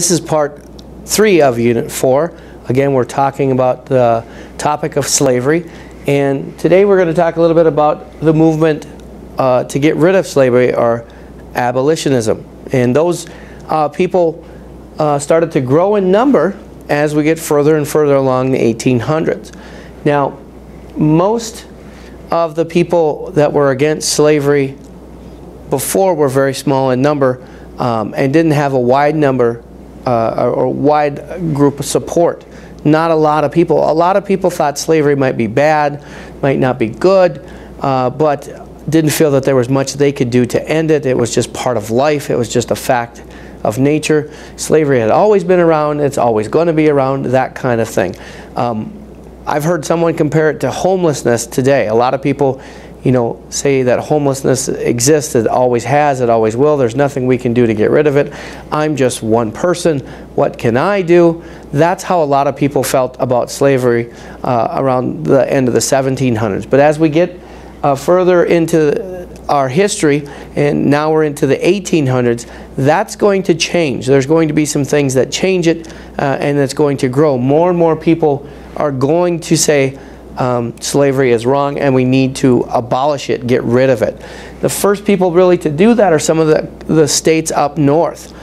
This is part 3 of Unit 4. Again, we're talking about the topic of slavery. And today we're going to talk a little bit about the movement to get rid of slavery, or abolitionism. And those people started to grow in number as we get further and further along the 1800s. Now, most of the people that were against slavery before were very small in number and didn't have a wide number or wide group of support. Not a lot of people. A lot of people thought slavery might be bad, might not be good, but didn't feel that there was much they could do to end it. It was just part of life. It was just a fact of nature. Slavery had always been around. It's always going to be around, that kind of thing. I've heard someone compare it to homelessness today. A lot of people, you know, say that homelessness exists. It always has. It always will. There's nothing we can do to get rid of it. I'm just one person. What can I do? That's how a lot of people felt about slavery around the end of the 1700s. But as we get further into our history, and now we're into the 1800s, that's going to change. There's going to be some things that change it, and it's going to grow. More and more people are going to say slavery is wrong and we need to abolish it, get rid of it. The first people really to do that are some of the states up north.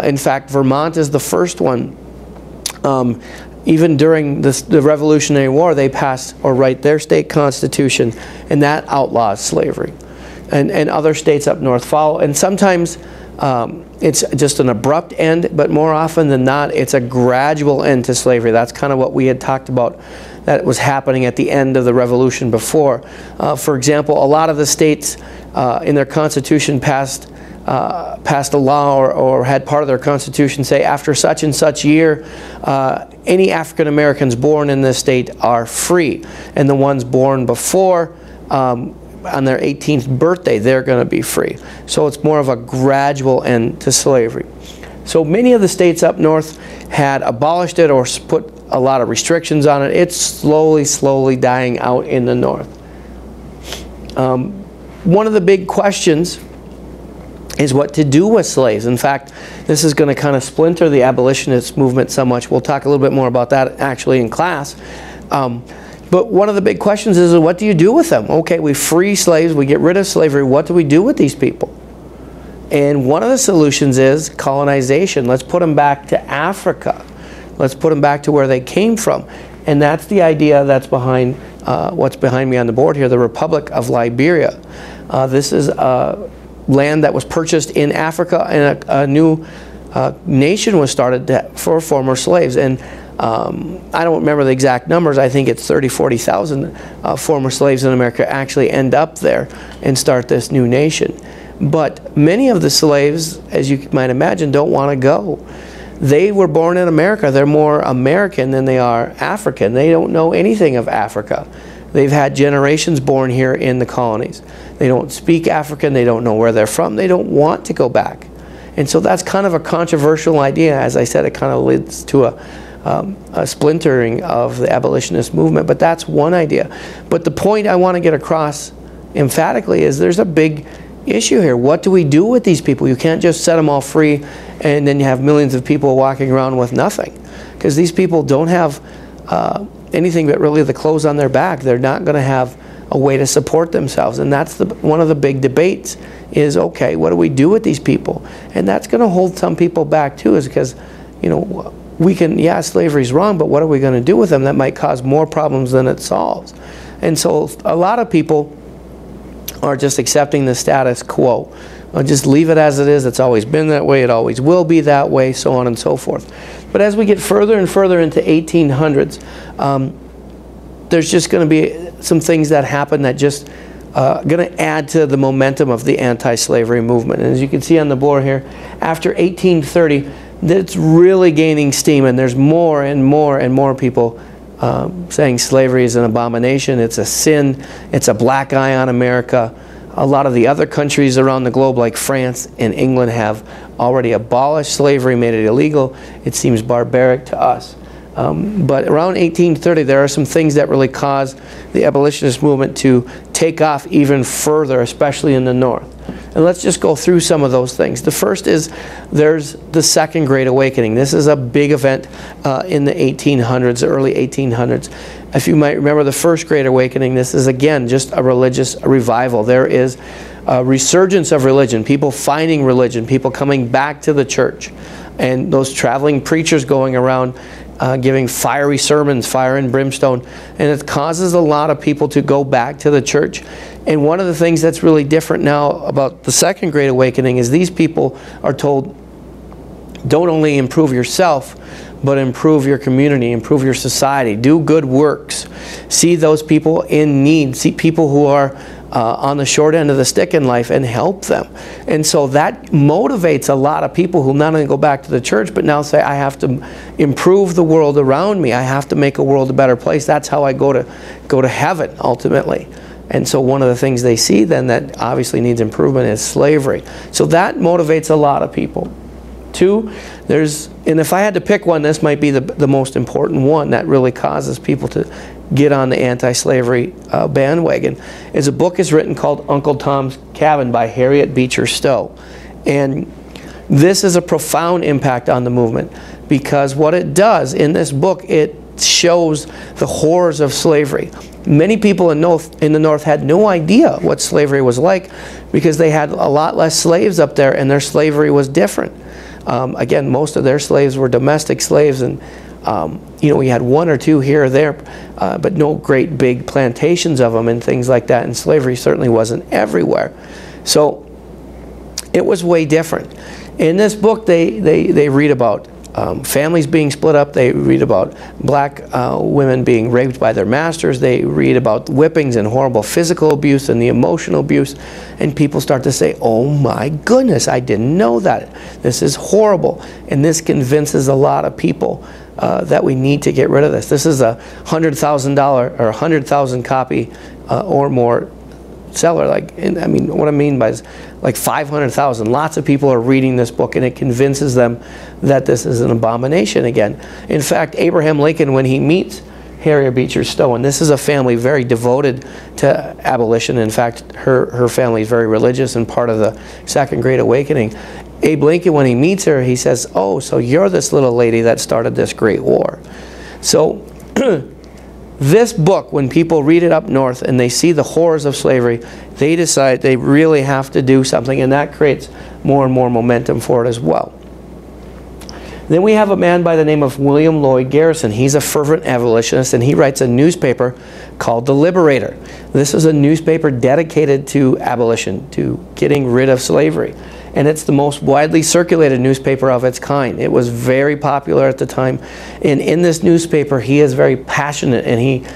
In fact, Vermont is the first one. Even during the Revolutionary War, they passed or write their state constitution, and that outlaws slavery. And other states up north follow. And sometimes it's just an abrupt end, but more often than not, it's a gradual end to slavery. That's kind of what we had talked about that was happening at the end of the Revolution before. For example, a lot of the states in their constitution passed a law or had part of their constitution say, after such and such year, any African Americans born in this state are free, and the ones born before on their 18th birthday, they're going to be free. So it's more of a gradual end to slavery. So many of the states up north had abolished it or put a lot of restrictions on it. It's slowly dying out in the north. One of the big questions is what to do with slaves. In fact, this is going to kind of splinter the abolitionist movement so much. We'll talk a little bit more about that actually in class. But one of the big questions is, what do you do with them? Okay, we free slaves, we get rid of slavery. What do we do with these people? And one of the solutions is colonization. Let's put them back to Africa. Let's put them back to where they came from. And that's the idea that's behind what's behind me on the board here, the Republic of Liberia. This is land that was purchased in Africa, and a new nation was started for former slaves. And I don't remember the exact numbers. I think it's 40,000 former slaves in America actually end up there and start this new nation. But many of the slaves, as you might imagine, don't want to go. They were born in America. They're more American than they are African. They don't know anything of Africa. They've had generations born here in the colonies. They don't speak African. They don't know where they're from. They don't want to go back. And so that's kind of a controversial idea. As I said, it kind of leads to a splintering of the abolitionist movement. But that's one idea. But the point I want to get across emphatically is there's a big issue here. What do we do with these people? You can't just set them all free and then you have millions of people walking around with nothing. Because these people don't have anything but really the clothes on their back. They're not going to have a way to support themselves. And that's one of the big debates is, okay, what do we do with these people? And that's going to hold some people back too, is because, you know, we can, yeah, slavery's wrong, but what are we going to do with them? That might cause more problems than it solves. And so a lot of people are just accepting the status quo. Just leave it as it is. It's always been that way. It always will be that way, so on and so forth. But as we get further and further into 1800s, there's just going to be some things that happen that just going to add to the momentum of the anti-slavery movement. And as you can see on the board here, after 1830, it's really gaining steam, and there's more and more and more people saying slavery is an abomination, it's a sin, it's a black eye on America. A lot of the other countries around the globe, like France and England, have already abolished slavery, made it illegal. It seems barbaric to us. But around 1830, there are some things that really caused the abolitionist movement to take off even further, especially in the North. And let's just go through some of those things. The first is there's the Second Great Awakening. This is a big event in the 1800s, early 1800s. If you might remember the First Great Awakening, this is again just a religious revival. There is a resurgence of religion, people finding religion, people coming back to the church, and those traveling preachers going around giving fiery sermons, fire and brimstone, and it causes a lot of people to go back to the church. And one of the things that's really different now about the Second Great Awakening is these people are told, don't only improve yourself, but improve your community, improve your society, do good works, see those people in need, see people who are on the short end of the stick in life and help them. And so that motivates a lot of people who not only go back to the church, but now say, I have to improve the world around me. I have to make a world a better place. That's how I go to heaven, ultimately. And so one of the things they see then that obviously needs improvement is slavery. So that motivates a lot of people. Two, and if I had to pick one, this might be the most important one that really causes people to get on the anti-slavery bandwagon, is a book is written called Uncle Tom's Cabin by Harriet Beecher Stowe. And this is a profound impact on the movement, because what it does in this book, it shows the horrors of slavery. Many people in the North had no idea what slavery was like, because they had a lot less slaves up there and their slavery was different. Again, most of their slaves were domestic slaves, and you know, we had one or two here or there, but no great big plantations of them and things like that, and slavery certainly wasn't everywhere. So it was way different. In this book, they read about families being split up. They read about black women being raped by their masters. They read about whippings and horrible physical abuse and the emotional abuse. And people start to say, oh my goodness, I didn't know that. This is horrible. And this convinces a lot of people that we need to get rid of this. This is a $100,000 or 100,000 copy or more seller. I mean, what I mean by is like 500,000. Lots of people are reading this book, and it convinces them that this is an abomination again. In fact, Abraham Lincoln, when he meets Harriet Beecher Stowe, and this is a family very devoted to abolition. In fact, her family is very religious and part of the Second Great Awakening. Abe Lincoln, when he meets her, he says, oh, so you're this little lady that started this great war. So this book, when people read it up north and they see the horrors of slavery, they decide they really have to do something, and that creates more and more momentum for it as well. Then we have a man by the name of William Lloyd Garrison. He's a fervent abolitionist, and he writes a newspaper called The Liberator. This is a newspaper dedicated to abolition, to getting rid of slavery. And it's the most widely circulated newspaper of its kind. It was very popular at the time. And in this newspaper, he is very passionate, and he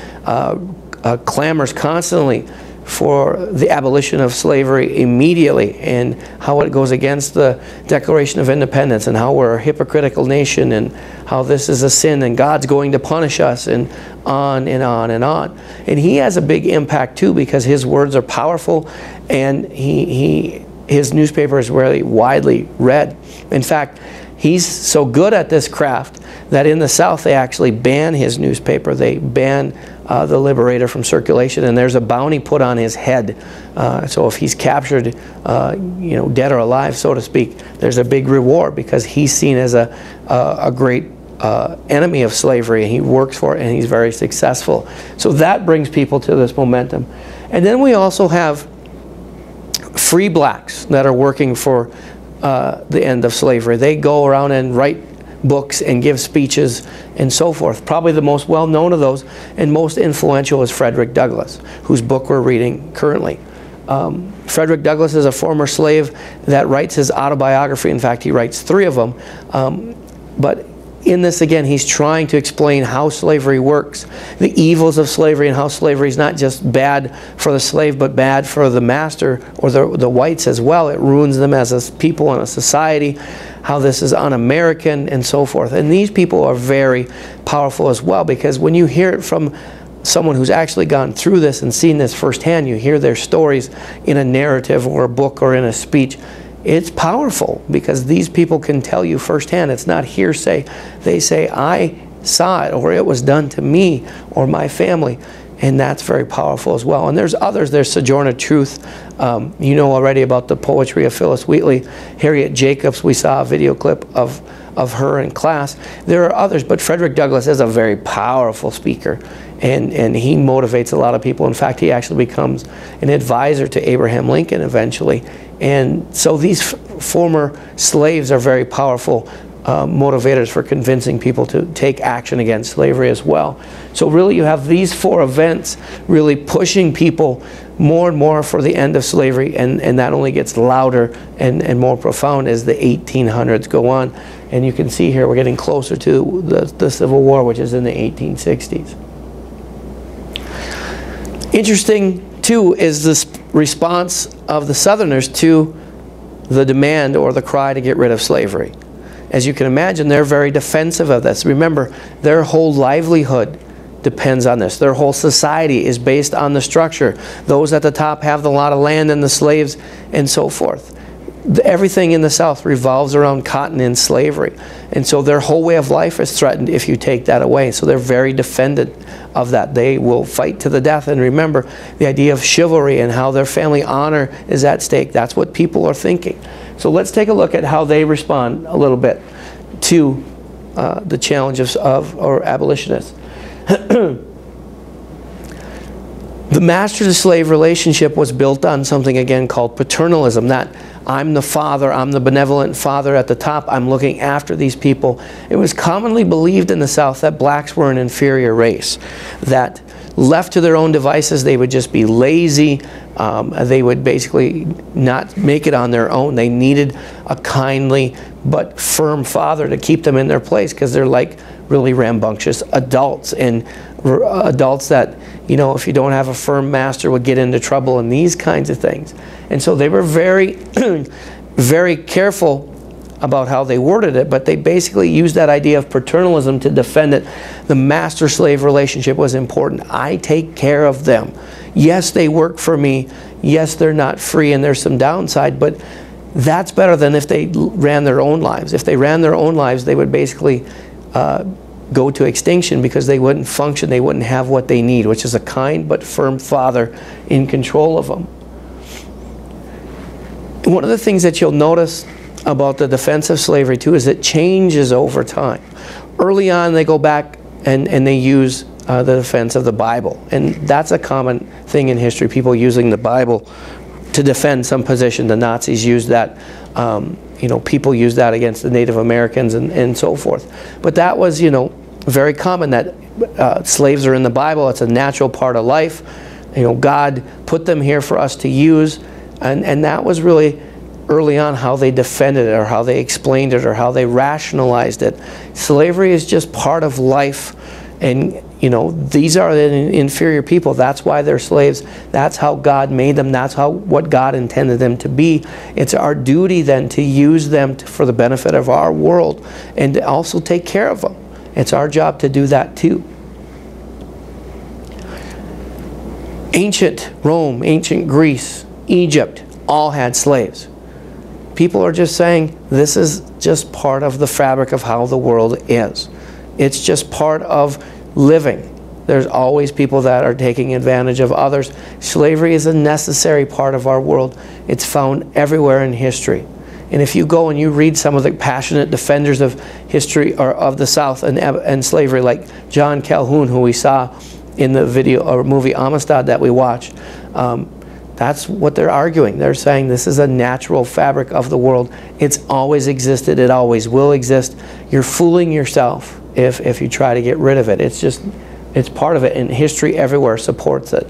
clamors constantly for the abolition of slavery immediately, and how it goes against the Declaration of Independence, and how we're a hypocritical nation, and how this is a sin and God's going to punish us, and on and on and on. And he has a big impact too, because his words are powerful, and his newspaper is really widely read. In fact, he's so good at this craft that in the South they actually ban his newspaper. They ban The Liberator from circulation, and there's a bounty put on his head. So if he's captured, you know, dead or alive, so to speak, there's a big reward, because he's seen as a great enemy of slavery, and he works for it, and he's very successful. So that brings people to this momentum. And then we also have free blacks that are working for the end of slavery. They go around and write books and give speeches and so forth. Probably the most well-known of those and most influential is Frederick Douglass, whose book we're reading currently. Frederick Douglass is a former slave that writes his autobiography. In fact, he writes 3 of them. But in this, again, he's trying to explain how slavery works, the evils of slavery, and how slavery is not just bad for the slave, but bad for the master, or the whites as well. It ruins them as a people and a society, how this is un-American, and so forth. And these people are very powerful as well, because when you hear it from someone who's actually gone through this and seen this firsthand, you hear their stories in a narrative or a book or in a speech, it's powerful, because these people can tell you firsthand. It's not hearsay. They say, I saw it, or it was done to me or my family. And that's very powerful as well. And there's others. There's Sojourner Truth. You know already about the poetry of Phyllis Wheatley. Harriet Jacobs, we saw a video clip of her in class. There are others, but Frederick Douglass is a very powerful speaker. And he motivates a lot of people. In fact, he actually becomes an advisor to Abraham Lincoln eventually. And so these former slaves are very powerful motivators for convincing people to take action against slavery as well. So really you have these 4 events really pushing people more and more for the end of slavery, and that only gets louder and more profound as the 1800s go on. And you can see here we're getting closer to the Civil War, which is in the 1860s. Interesting too is this response of the Southerners to the demand or the cry to get rid of slavery. As you can imagine, they're very defensive of this. Remember, their whole livelihood depends on this. Their whole society is based on the structure. Those at the top have the lot of land and the slaves and so forth. Everything in the South revolves around cotton and slavery. And so their whole way of life is threatened if you take that away. So they're very defendant of that. They will fight to the death. And remember, the idea of chivalry and how their family honor is at stake. That's what people are thinking. So let's take a look at how they respond a little bit to the challenges of abolitionists. The master-to-slave relationship was built on something, again, called paternalism. That I'm the father, I'm the benevolent father at the top, I'm looking after these people. It was commonly believed in the South that blacks were an inferior race, that left to their own devices, they would just be lazy. They would basically not make it on their own. They needed a kindly but firm father to keep them in their place, because they're like really rambunctious adults, and adults that, you know, if you don't have a firm master, would get into trouble and these kinds of things. And so they were very, very careful about how they worded it, but they basically used that idea of paternalism to defend it. The master-slave relationship was important. I take care of them. Yes, they work for me. Yes, they're not free and there's some downside, but that's better than if they ran their own lives. If they ran their own lives, they would basically go to extinction, because they wouldn't function, they wouldn't have what they need, which is a kind but firm father in control of them. One of the things that you'll notice about the defense of slavery too is it changes over time. Early on they go back and they use the defense of the Bible, and that's a common thing in history, people using the Bible to defend some position. The Nazis used that, you know, people used that against the Native Americans and so forth. But that was, you know, very common, that slaves are in the Bible, it's a natural part of life. You know, God put them here for us to use, and that was really early on how they defended it, or how they explained it, or how they rationalized it. Slavery is just part of life, and you know, these are the inferior people. That's why they're slaves. That's how God made them. That's what God intended them to be. It's our duty then to use them for the benefit of our world, and to also take care of them. It's our job to do that too. Ancient Rome, ancient Greece, Egypt, all had slaves. People are just saying this is just part of the fabric of how the world is. It's just part of living. There's always people that are taking advantage of others. Slavery is a necessary part of our world. It's found everywhere in history. And if you go and you read some of the passionate defenders of history, or of the South and slavery, like John Calhoun, who we saw in the video or movie Amistad that we watched, that's what they're arguing. They're saying this is a natural fabric of the world. It's always existed. It always will exist. You're fooling yourself if you try to get rid of it. It's part of it, and history everywhere supports it.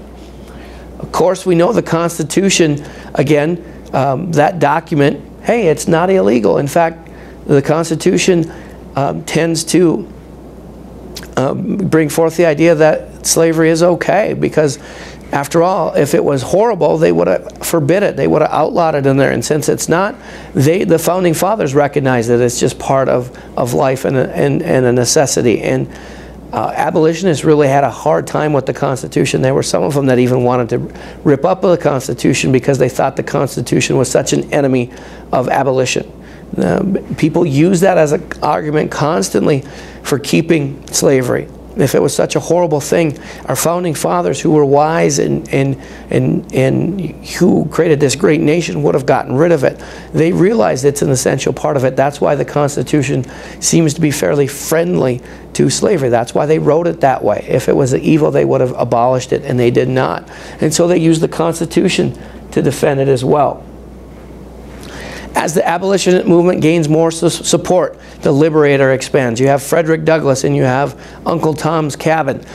Of course, we know the Constitution, again, that document, hey, it's not illegal. In fact, the Constitution tends to bring forth the idea that slavery is okay, because after all, if it was horrible, they would have forbid it. They would have outlawed it in there. And since it's not, the Founding Fathers recognized that it's just part of life and a necessity. And abolitionists really had a hard time with the Constitution. There were some of them that even wanted to rip up the Constitution because they thought the Constitution was such an enemy of abolition. People use that as an argument constantly for keeping slavery. if it was such a horrible thing, our founding fathers, who were wise and who created this great nation, would have gotten rid of it. They realized it's an essential part of it. That's why the Constitution seems to be fairly friendly to slavery. That's why they wrote it that way. If it was evil, they would have abolished it, and they did not. And so they used the Constitution to defend it as well. As the abolitionist movement gains more support, the Liberator expands. You have Frederick Douglass and you have Uncle Tom's Cabin.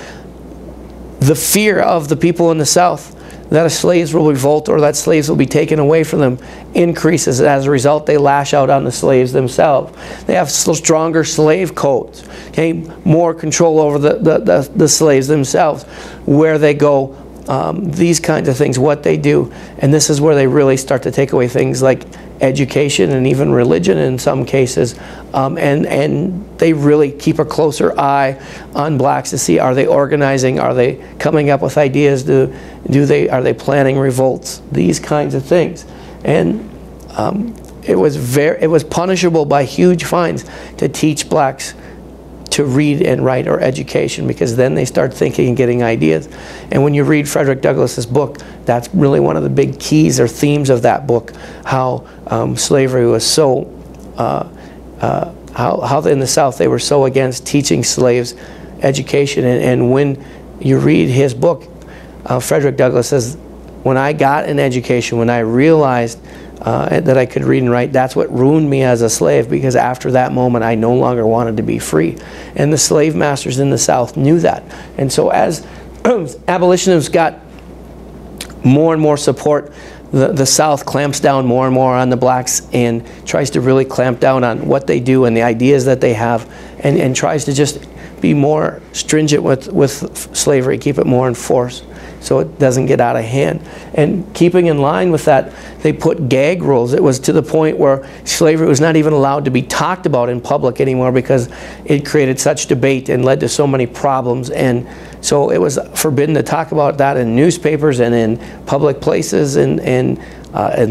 The fear of the people in the South that slaves will revolt or that slaves will be taken away from them increases. As a result, they lash out on the slaves themselves. They have stronger slave codes, okay? More control over the slaves themselves, where they go, these kinds of things, what they do. And this is where they really start to take away things like education and even religion in some cases, and they really keep a closer eye on blacks to see, are they organizing, are they coming up with ideas, are they planning revolts, these kinds of things. And it was punishable by huge fines to teach blacks to read and write or education, because then they start thinking and getting ideas. And when you read Frederick Douglass's book, that's really one of the big keys or themes of that book, how slavery was so, how in the South they were so against teaching slaves education. And when you read his book, Frederick Douglass says, when I got an education, when I realized that I could read and write, that's what ruined me as a slave, because after that moment I no longer wanted to be free. And the slave masters in the South knew that. And so as abolitionists got more and more support, the South clamps down more and more on the blacks and tries to really clamp down on what they do and the ideas that they have, and tries to just be more stringent with slavery, keep it more in force, so it doesn't get out of hand. And keeping in line with that, they put gag rules. It was to the point where slavery was not even allowed to be talked about in public anymore, because it created such debate and led to so many problems. And so it was forbidden to talk about that in newspapers and in public places and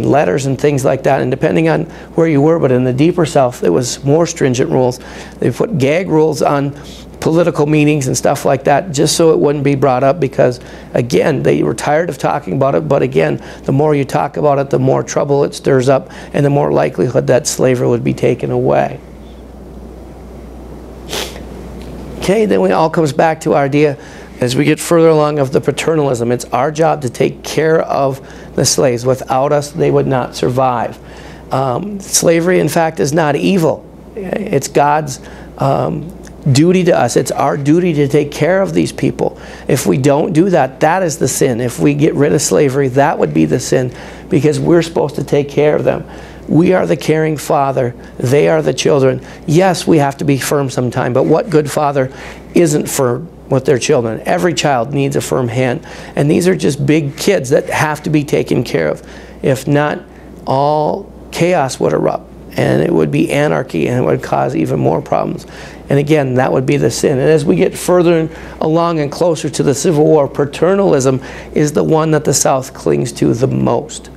letters and things like that. And depending on where you were, but in the deeper South, it was more stringent rules. They put gag rules on political meetings and stuff like that, just so it wouldn't be brought up, because again, they were tired of talking about it. But again, the more you talk about it, the more trouble it stirs up, and the more likelihood that slavery would be taken away. Okay, then it all comes back to our idea as we get further along of the paternalism. It's our job to take care of the slaves. Without us, they would not survive. Slavery, in fact, is not evil. It's God's duty to us. It's our duty to take care of these people. If we don't do that, that is the sin. If we get rid of slavery, that would be the sin, because we're supposed to take care of them. We are the caring father. They are the children. Yes, we have to be firm sometime, but what good father isn't firm with their children? Every child needs a firm hand. And these are just big kids that have to be taken care of. If not, all chaos would erupt, and it would be anarchy, and it would cause even more problems. And again, that would be the sin. And as we get further along and closer to the Civil War, paternalism is the one that the South clings to the most.